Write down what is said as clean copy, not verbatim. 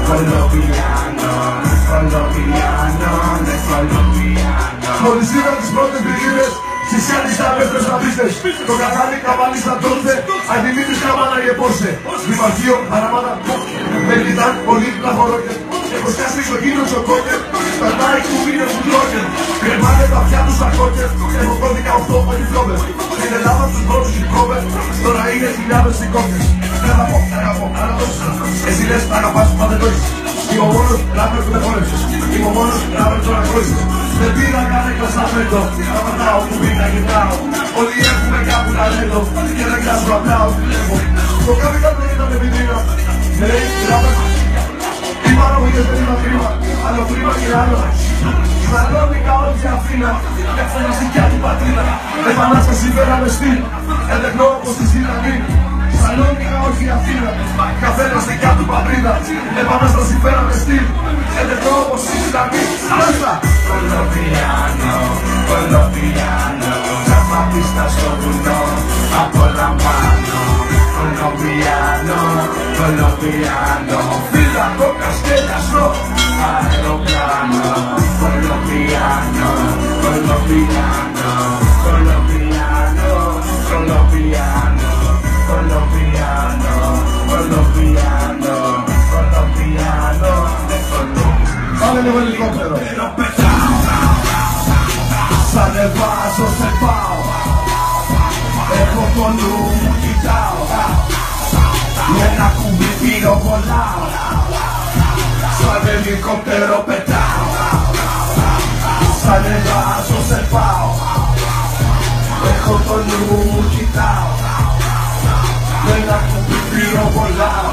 Κολομβιάνο, Κολομβιάνο, ναι, Κολομβιάνο. Μόλις είδαν τις πρώτες βρυγίδες, συσιάνεις τα πέφτες να πίστες. Το κανάλι καβάλι στα τόρθε, αντιμήτρης καμάνα και πόρσε. Δημαρχείο, χαραμάνα, δεν ήταν πολύ πλαχορόκες. Έχω σκάσει στο κίνο σοκόκες, περνάει κουμπίνες που τρώκες. Κρεμάνε τα αυτιά τους στα κόκκες, έχω κώδικα 8 όχι φλόβες. Στην Ελλάδα τους πρώτους hip-hopers, τώρα είναι χιλιάδες δικόκες. Δεν θα πω, αγαπώ, αλλά το εσύ λες τα αγαπάς, μα δεν το έχεις. Είμαι ο μόνος ράπερ που με χόρεψες. Είμαι ο μόνος ράπερ που αναγνώρισες. Δεν πήρα καν εκλαστάμεντο, να πατάω που πήγα γυρνάω. Όλοι έχουμε κάπου ταλέντο και δεν κράζω απλά ό,τι βλέπω. Το capital δεν ήταν επιτρίνα, με λέει ράπερ. Οι παραγωγές δεν ήταν κρίμα, άλλο κρίμα και άλλο. Σαλόνικα όλη η Αθήνα, μια φωναστικιά του πατρίνα. Επανάσταση φέραμε στυλ, εντεχνώ όπως τη Ζητανή. Σαλόνικα όχι η Αθήνα, καθένας δικιά του πατρίδα. Επανάσταση φέραμε στυλ, εντεχνώ όπως τη Ζητανή. Άλιστα! Κολομβιάνο, Κολομβιάνο, ζαματίστα στο βουνό, απολαμβάνω. Κολομβιάνο, Κολομβιάνο, φύλακο καστέλιαστο, αεροπλάνο. Κολομβιάνο, Κολομβιάνο, Κολομβιάνο, Κολομβιάνο, Κολομβιάνο, Κολομβιάνο, Κολομβιάνο, Πάμε λίγο ελικόπτερο. Σ' ανεβάζω, σε πάω. Έχω το νου μου, κοιτάω. Με ένα κουμπί πυροβολάω. Σαν ελικόπτερο πετάω. Σ' ανεβάζω, σε πάω. Έχω το νου μου, κοιτάω. Με ένα κουμπί πυροβολάω.